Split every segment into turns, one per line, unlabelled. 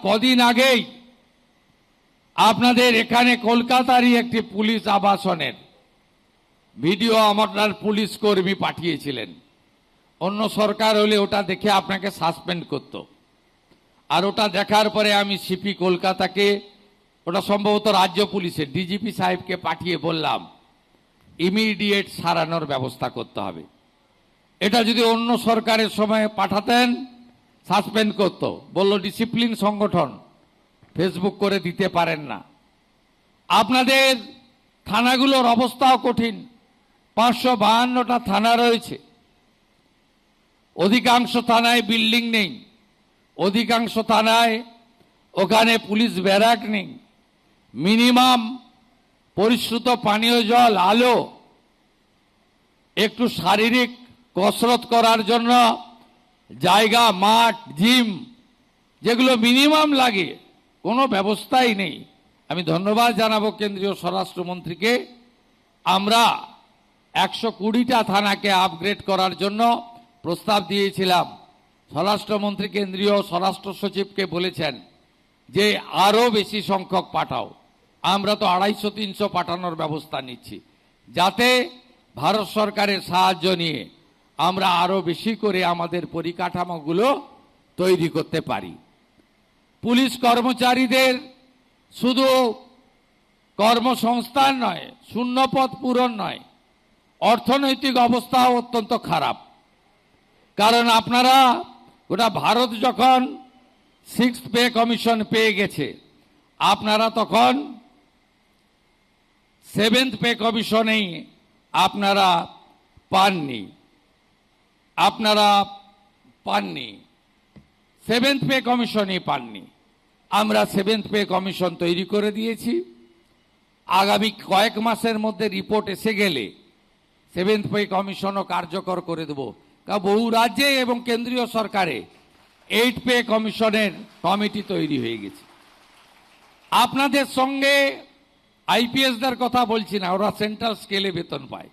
কদিন আগেই আপনাদের এখানে কলকাতারই একটি পুলিশ আবাসনের ভিডিও আমার পুলিশ কর্মী পাঠিয়েছিলেন। অন্য সরকার হলে ওটা দেখে আপনাকে সাসপেন্ড করত। আর ওটা দেখার পরে আমি সিপি কলকাতাকে, ওটা সম্ভবত রাজ্য পুলিশের ডিজিপি সাহেবকে পাঠিয়ে বললাম ইমিডিয়েট সারানোর ব্যবস্থা করতে হবে। এটা যদি অন্য সরকারের সময় পাঠাতেন সাসপেন্ড করত, বলল ডিসিপ্লিন সংগঠন, ফেসবুক করে দিতে পারেন না। আপনাদের থানাগুলোর অবস্থাও কঠিন। 552টা থানা রয়েছে, অধিকাংশ থানায় বিল্ডিং নেই, অধিকাংশ থানায় ওখানে পুলিশ ব্যারাক নেই, মিনিমাম পরিশ্রুত পানীয় জল, আলো, একটু শারীরিক কসরত করার জন্য জায়গা, মাঠ, জিম, যেগুলো মিনিমাম লাগে, কোনো ব্যবস্থাই নেই। আমি ধন্যবাদ জানাবো কেন্দ্রীয় স্বরাষ্ট্রমন্ত্রীকে। আমরা 120টা থানাকে আপগ্রেড করার জন্য প্রস্তাব দিয়েছিলাম। স্বরাষ্ট্রমন্ত্রী কেন্দ্রীয় স্বরাষ্ট্র সচিবকে বলেছেন যে আরও বেশি সংখ্যক পাঠাও। আমরা তো 250-300 পাঠানোর ব্যবস্থা নিচ্ছি, যাতে ভারত সরকারের সাহায্য নিয়ে আমরা আরও বেশি করে আমাদের পরিকাঠামোগুলো তৈরি করতে পারি। পুলিশ কর্মচারীদের শুধু কর্মসংস্থান নয়, শূন্যপদ পূরণ নয়, অর্থনৈতিক অবস্থাও অত্যন্ত খারাপ। কারণ আপনারা গোটা ভারত যখন 6th পে কমিশন পেয়ে গেছে, আপনারা তখন 7th পে কমিশনেই আপনারা পাননি। 7th পে কমিশনই পাননি। আমরা 7th পে কমিশন তৈরি করে দিয়েছি। আগামী কয়েক মাসের মধ্যে রিপোর্ট এসে গেলে 7th পে কমিশনও কার্যকর করে দেব। কারণ বহু রাজ্যে এবং কেন্দ্রীয় সরকারে 8th পে কমিশনের কমিটি তৈরি হয়ে গেছে। আপনাদের সঙ্গে আইপিএসদের কথা বলছি না, ওরা সেন্ট্রাল স্কেলে বেতন পায়,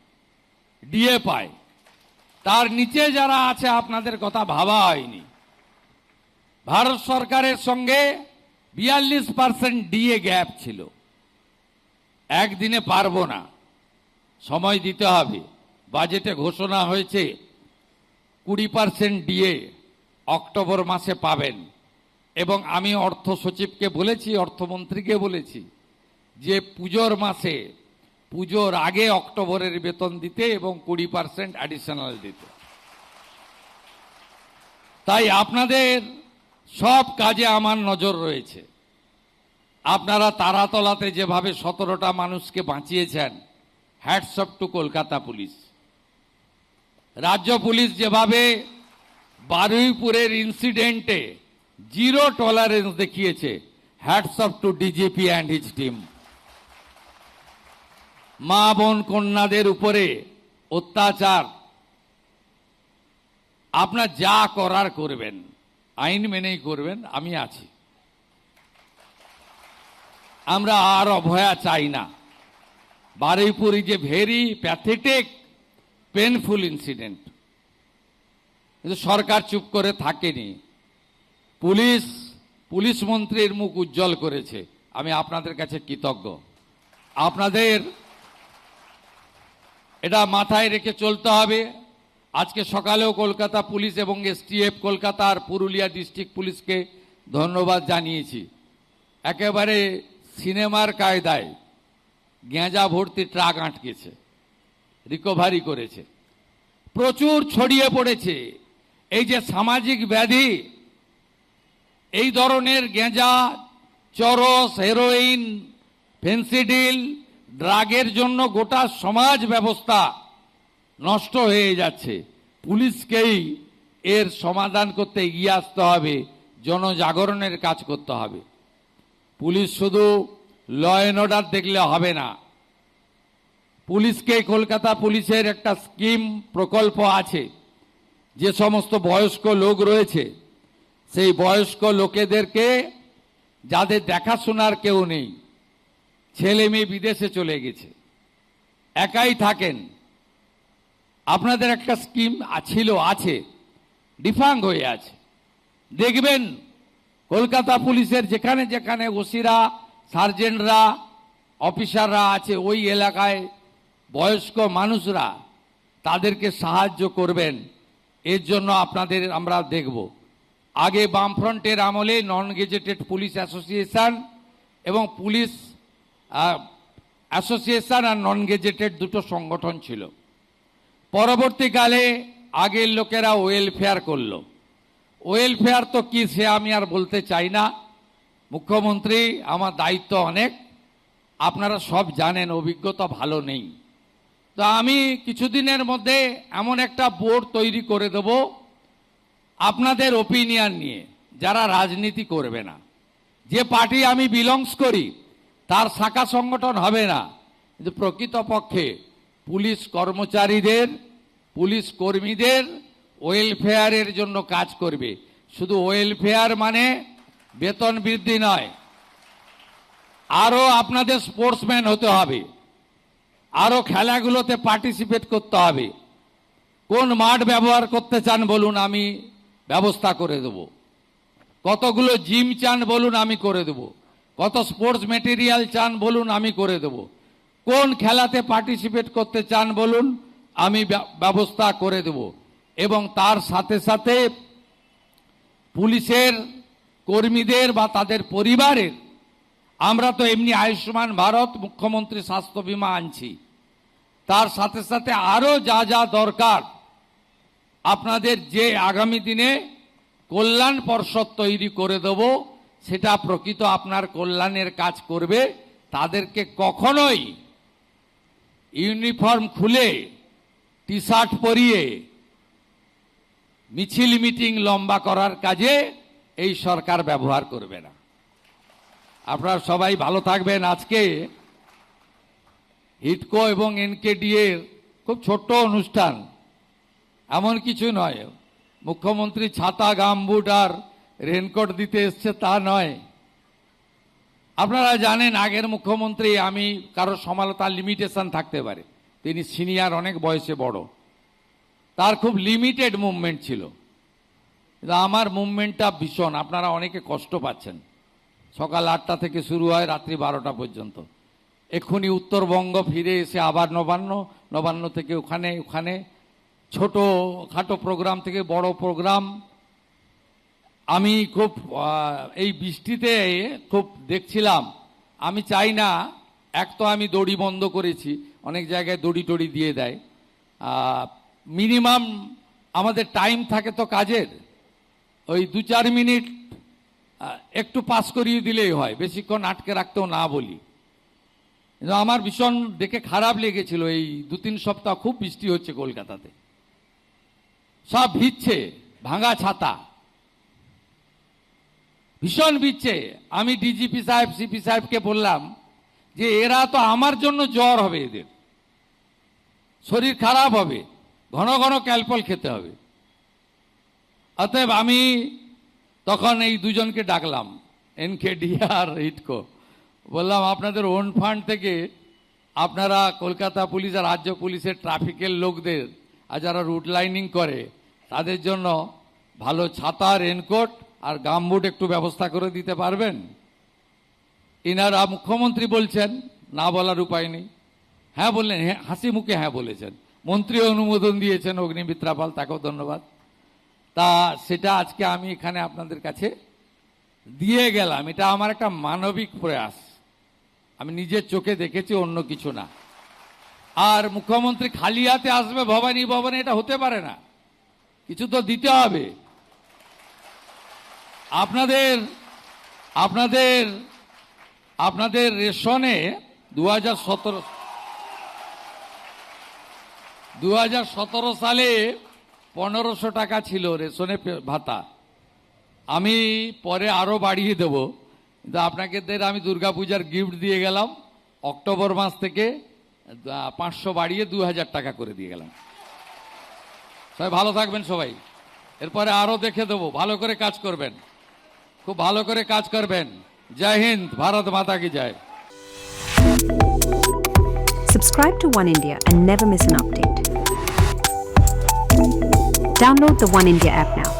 ডিএ পায়। তার নিচে যারা আছে আপনাদের কথা ভাবা হয়নি। ভারত সরকারের সঙ্গে 42% ডিএ গ্যাপ ছিল। একদিনে পারবো না, সময় দিতে হবে। বাজেটে ঘোষণা হয়েছে 20% ডিএ অক্টোবর মাসে পাবেন। এবং আমি অর্থ সচিবকে বলেছি, অর্থমন্ত্রীকে বলেছি যে পুজোর মাসে, পুজোর আগে অক্টোবরের বেতন দিতে এবং 20% অ্যাডিশনাল দিতে। তাই আপনাদের সব কাজে আমার নজর রয়েছে। আপনারা তারাতলাতে যেভাবে 17টা মানুষকে বাঁচিয়েছেন, hats off to Kolkata police. রাজ্য পুলিশ যেভাবে বারুইপুরের ইনসিডেন্টে 0 টলারেন্স দেখিয়েছে, hats off to DGP and his team. মা বোন কন্যাদের উপরে অত্যাচার, আপনার যা করার করবেন, আইন মেনেই করবেন, আমি আছি। আমরা আর অভয়া চাই না। Baruipur is a very pathetic, painful incident. কিন্তু সরকার চুপ করে থাকেনি। পুলিশ মন্ত্রীর মুখ উজ্জ্বল করেছে। আমি আপনাদের কাছে কৃতজ্ঞ। আপনাদের এটা মাথায় রেখে চলতে হবে। আজকে সকালেও কলকাতা পুলিশ এবং এসটিএফ কলকাতার পুরুলিয়া ডিস্ট্রিক্ট পুলিশকে ধন্যবাদ জানিয়েছি। একেবারে সিনেমার কায়দায় গেঁজা ভর্তি ট্রাক আটকেছে, রিকভারি করেছে। প্রচুর ছড়িয়ে পড়েছে এই যে সামাজিক ব্যাধি, এই ধরনের গেঁজা, চরস, হেরোইন, ফেন্সিডিল, ড্রাগের জন্য গোটা সমাজ ব্যবস্থা নষ্ট হয়ে যাচ্ছে। পুলিশকেই এর সমাধান করতে এগিয়ে আসতে হবে, জনজাগরণের কাজ করতে হবে। পুলিশ শুধু ল অ্যান্ড অর্ডার দেখলে হবে না। পুলিশকে, কলকাতা পুলিশের একটা স্কিম প্রকল্প আছে। যে সমস্ত বয়স্ক লোক রয়েছে, সেই বয়স্ক লোকেদেরকে, যাদের দেখাশোনার কেউ নেই, ছেলে মেয়ে বিদেশে চলে গেছে, একাই থাকেন, আপনাদের একটা স্কিম আছে, ডিফাঙ্গ হয়ে আছে। দেখবেন কলকাতা পুলিশের যেখানে যেখানে ওসিরা, সার্জেন্টরা, অফিসাররা আছে ওই এলাকায় বয়স্ক মানুষরা, তাদেরকে সাহায্য করবেন। এর জন্য আপনাদের আমরা দেখব। আগে বামফ্রন্টের আমলে নন গেজেটেড পুলিশ অ্যাসোসিয়েশন এবং পুলিশ অ্যাসোসিয়েশন আর নন গেজেটেড দুটো সংগঠন ছিল। পরবর্তীকালে আগের লোকেরা ওয়েলফেয়ার করলো। ওয়েলফেয়ার তো কি সে আমি আর বলতে চাই না। মুখ্যমন্ত্রী, আমার দায়িত্ব অনেক, আপনারা সব জানেন, অভিজ্ঞতা ভালো নেই। তো আমি কিছুদিনের মধ্যে এমন একটা বোর্ড তৈরি করে দেব আপনাদের ওপিনিয়ন নিয়ে, যারা রাজনীতি করবে না। যে পার্টি আমি বিলংস করি তার শাখা সংগঠন হবে না, কিন্তু প্রকৃতপক্ষে পুলিশ কর্মচারীদের, পুলিশ কর্মীদের ওয়েলফেয়ারের জন্য কাজ করবে। শুধু ওয়েলফেয়ার মানে বেতন বৃদ্ধি নয়, আরও আপনাদের স্পোর্টসম্যান হতে হবে, আরও খেলাগুলোতে পার্টিসিপেট করতে হবে। কোন মাঠ ব্যবহার করতে চান বলুন, আমি ব্যবস্থা করে দেব। কতগুলো জিম চান বলুন, আমি করে দেব। কত স্পোর্টস মেটেরিয়াল চান বলুন, আমি করে দেব। কোন খেলাতে পার্টিসিপেট করতে চান বলুন, আমি ব্যবস্থা করে দেব। এবং তার সাথে সাথে পুলিশের কর্মীদের বা তাদের পরিবারের, আমরা তো এমনি আয়ুষ্মান ভারত, মুখ্যমন্ত্রী স্বাস্থ্য বীমা আনছি, তার সাথে সাথে আরও যা যা দরকার আপনাদের, যে আগামী দিনে কল্যাণ পর্ষদ তৈরি করে দেব, সেটা প্রকৃত আপনার কল্যাণের কাজ করবে। তাদেরকে কখনোই ইউনিফর্ম খুলে টি শার্ট পরিয়ে মিছিল মিটিং লম্বা করার কাজে এই সরকার ব্যবহার করবে না। আপনারা সবাই ভালো থাকবেন। আজকে হিডকো এবং এনকেডি এর খুব ছোট্ট অনুষ্ঠান, এমন কিছু নয়। মুখ্যমন্ত্রী ছাতা, গামবুট আর রেনকোট দিতে এসছে তা নয়। আপনারা জানেন আগের মুখ্যমন্ত্রী, আমি কারো সমালোচনার লিমিটেশন থাকতে পারে, তিনি সিনিয়র, অনেক বয়সে বড়, তার খুব লিমিটেড মুভমেন্ট ছিল। কিন্তু আমার মুভমেন্টটা ভীষণ। আপনারা অনেকে কষ্ট পাচ্ছেন। সকাল 8টা থেকে শুরু হয়, রাত্রি 12টা পর্যন্ত। এক্ষুনি উত্তরবঙ্গ ফিরে এসে আবার নবান্ন থেকে ওখানে ছোট খাটো প্রোগ্রাম থেকে বড় প্রোগ্রাম। আমি খুব এই বৃষ্টিতে খুব দেখছিলাম। আমি চাই না, এক তো আমি দড়ি বন্ধ করেছি, অনেক জায়গায় দড়ি টড়ি দিয়ে দেয়। মিনিমাম আমাদের টাইম থাকে তো কাজের, ওই 2-4 মিনিট একটু পাস করিয়ে দিলেই হয়, বেশিক্ষণ আটকে রাখতেও না বলি। কিন্তু আমার ভীষণ দেখে খারাপ লেগেছিল, এই 2-3 সপ্তাহ খুব বৃষ্টি হচ্ছে কলকাতাতে, সব ভিজছে, ভাঙা ছাতা, ভীষণ ভিজছে। আমি ডিজিপি সাহেব, সিপি সাহেবকে বললাম যে এরা তো আমার জন্য জ্বর হবে, এদের শরীর খারাপ হবে, ঘন ঘন ক্যালপল খেতে হবে। অতএব আমি তখন এই দুজনকে ডাকলাম, এনকেডি আর হিডকো, বললাম আপনাদের ওন ফান্ড থেকে আপনারা কলকাতা পুলিশ আর রাজ্য পুলিশের ট্রাফিকের লোকদের আর যারা রুট লাইনিং করে তাদের জন্য ভালো ছাতা, রেনকোট আর গামবুট একটু ব্যবস্থা করে দিতে পারবেন? ইনারা মুখ্যমন্ত্রী বলছেন, না বলার উপায় নেই। হ্যাঁ বললেন, হ্যাঁ, হাসি মুখে হ্যাঁ বলেছেন। মন্ত্রী অনুমোদন দিয়েছেন, অগ্নিমিত্রা পাল, তাকেও ধন্যবাদ। তা সেটা আজকে আমি এখানে আপনাদের কাছে দিয়ে গেলাম। এটা আমার একটা মানবিক প্রয়াস, আমি নিজের চোখে দেখেছি, অন্য কিছু না। আর মুখ্যমন্ত্রী খালি হাতে আসবে ভবানী ভবনে, এটা হতে পারে না, কিছু তো দিতে হবে। আপনাদের রেশনে 2017 সালে 1500 টাকা ছিল রেশনে ভাতা। আমি পরে আরো বাড়িয়ে দেব, কিন্তু আপনাকে আমি দুর্গাপূজার গিফট দিয়ে গেলাম, অক্টোবর মাস থেকে 500 বাড়িয়ে 2000 টাকা করে দিয়ে গেলাম। সবাই ভালো থাকবেন সবাই। এরপরে আরো দেখে দেবো, ভালো করে কাজ করবেন, খুব ভালো করে কাজ করবেন। জয় হিন্দ, ভারত মাতা কি জয়।
Subscribe to One India and never miss an update. Download the One India app now.